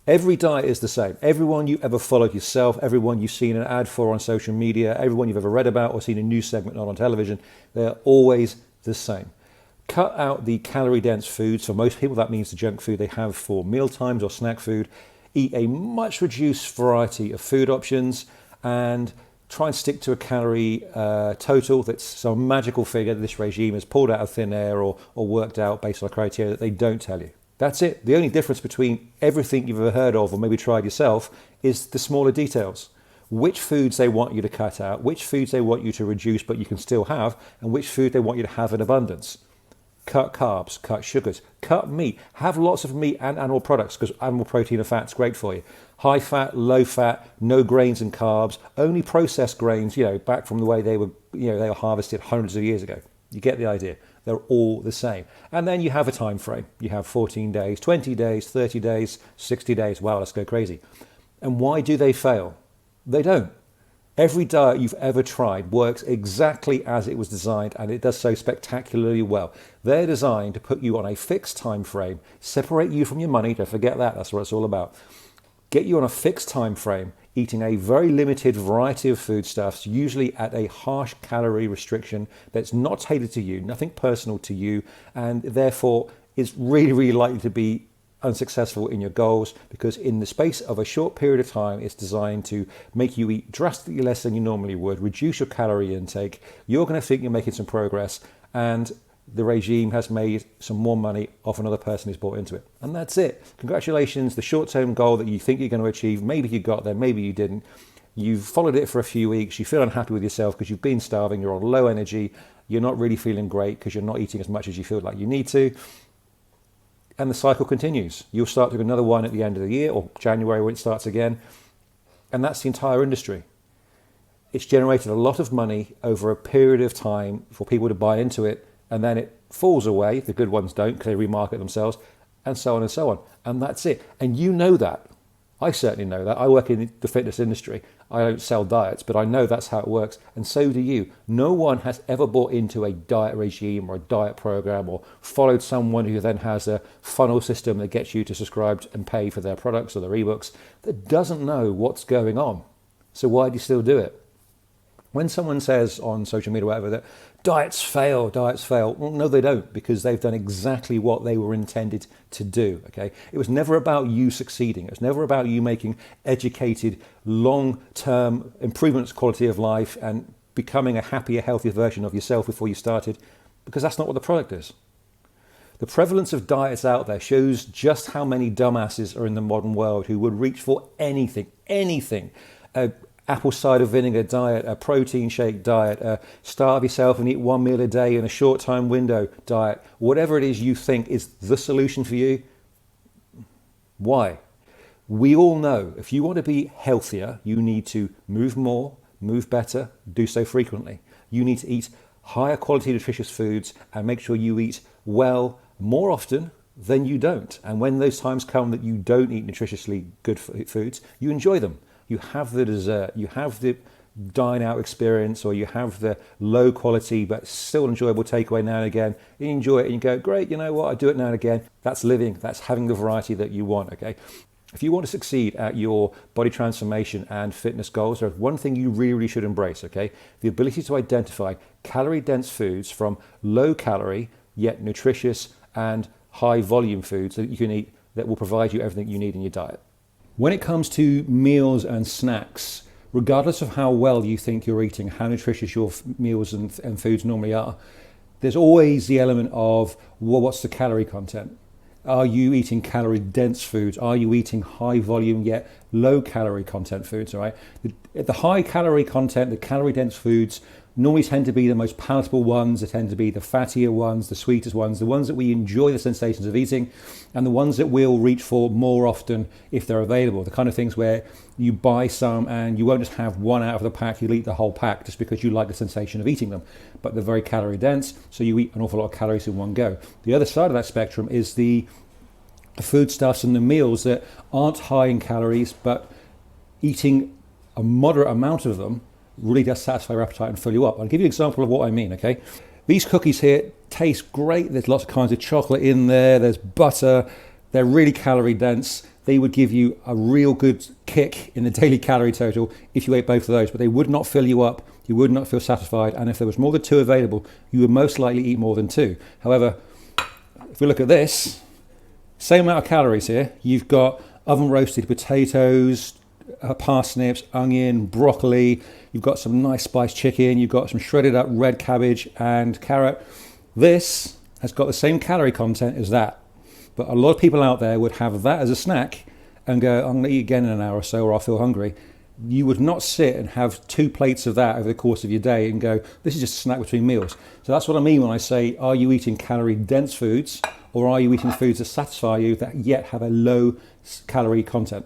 Every diet is the same. Everyone you ever followed yourself, everyone you've seen an ad for on social media, everyone you've ever read about or seen a news segment on television, they're always the same. Cut out the calorie-dense foods. For most people, that means the junk food they have for meal times or snack food. Eat a much reduced variety of food options and try and stick to a calorie total that's some magical figure that this regime has pulled out of thin air or worked out based on a criteria that they don't tell you. That's it. The only difference between everything you've ever heard of or maybe tried yourself is the smaller details. Which foods they want you to cut out, which foods they want you to reduce but you can still have, and which food they want you to have in abundance. Cut carbs, cut sugars, cut meat. Have lots of meat and animal products because animal protein and fat's great for you. High fat, low fat, no grains and carbs, only processed grains, back from the way they were harvested hundreds of years ago. You get the idea. They're all the same. And then you have a time frame. You have 14 days, 20 days, 30 days, 60 days. Wow, let's go crazy. And why do they fail? They don't. Every diet you've ever tried works exactly as it was designed, and it does so spectacularly well. They're designed to put you on a fixed time frame, separate you from your money, don't forget that, that's what it's all about. Get you on a fixed time frame, eating a very limited variety of foodstuffs, usually at a harsh calorie restriction that's not tailored to you, nothing personal to you, and therefore is really, really likely to be unsuccessful in your goals, because in the space of a short period of time, it's designed to make you eat drastically less than you normally would, reduce your calorie intake. You're going to think you're making some progress, and the regime has made some more money off another person who's bought into it. And that's it. Congratulations. The short-term goal that you think you're going to achieve, maybe you got there, maybe you didn't. You've followed it for a few weeks. You feel unhappy with yourself because you've been starving. You're on low energy. You're not really feeling great because you're not eating as much as you feel like you need to. And the cycle continues. You'll start doing another one at the end of the year or January when it starts again. And that's the entire industry. It's generated a lot of money over a period of time for people to buy into it. And then it falls away. The good ones don't because they remarket themselves, and so on and so on. And that's it. And you know that. I certainly know that. I work in the fitness industry. I don't sell diets, but I know that's how it works. And so do you. No one has ever bought into a diet regime or a diet program or followed someone who then has a funnel system that gets you to subscribe and pay for their products or their ebooks that doesn't know what's going on. So why do you still do it? When someone says on social media or whatever that diets fail, well, no, they don't, because they've done exactly what they were intended to do, okay? It was never about you succeeding. It was never about you making educated, long-term improvements, quality of life, and becoming a happier, healthier version of yourself before you started, because that's not what the product is. The prevalence of diets out there shows just how many dumbasses are in the modern world who would reach for anything, apple cider vinegar diet, a protein shake diet, a starve yourself and eat one meal a day in a short time window diet, whatever it is you think is the solution for you. Why? We all know if you want to be healthier, you need to move more, move better, do so frequently. You need to eat higher quality nutritious foods and make sure you eat well more often than you don't. And when those times come that you don't eat nutritiously good foods, you enjoy them. You have the dessert, you have the dine out experience, or you have the low quality but still enjoyable takeaway now and again. You enjoy it and you go, great, you know what, I do it now and again. That's living, that's having the variety that you want, okay? If you want to succeed at your body transformation and fitness goals, there's one thing you really should embrace, okay? The ability to identify calorie-dense foods from low-calorie, yet nutritious and high-volume foods that you can eat that will provide you everything you need in your diet. When it comes to meals and snacks, regardless of how well you think you're eating, how nutritious your meals and foods normally are, there's always the element of, well, what's the calorie content? Are you eating calorie-dense foods? Are you eating high-volume yet low-calorie content foods? All right. The high-calorie content, the calorie-dense foods, normally tend to be the most palatable ones. They tend to be the fattier ones, the sweetest ones, the ones that we enjoy the sensations of eating, and the ones that we'll reach for more often if they're available. The kind of things where you buy some and you won't just have one out of the pack, you'll eat the whole pack just because you like the sensation of eating them. But they're very calorie dense, so you eat an awful lot of calories in one go. The other side of that spectrum is the foodstuffs and the meals that aren't high in calories, but eating a moderate amount of them really does satisfy your appetite and fill you up. I'll give you an example of what I mean, okay? These cookies here taste great. There's lots of kinds of chocolate in there. There's butter. They're really calorie dense. they would give you a real good kick in the daily calorie total if you ate both of those, but they would not fill you up. You would not feel satisfied, and if there was more than 2 available, you would most likely eat more than 2. However, if we look at this, same amount of calories here. You've got oven roasted potatoes, parsnips, onion, broccoli. You've got some nice spiced chicken. You've got some shredded up red cabbage and carrot. This has got the same calorie content as that. But a lot of people out there would have that as a snack and go, I'm going to eat again in an hour or so, or I'll feel hungry. You would not sit and have 2 plates of that over the course of your day and go, this is just a snack between meals. So that's what I mean when I say, are you eating calorie dense foods, or are you eating foods that satisfy you that yet have a low calorie content?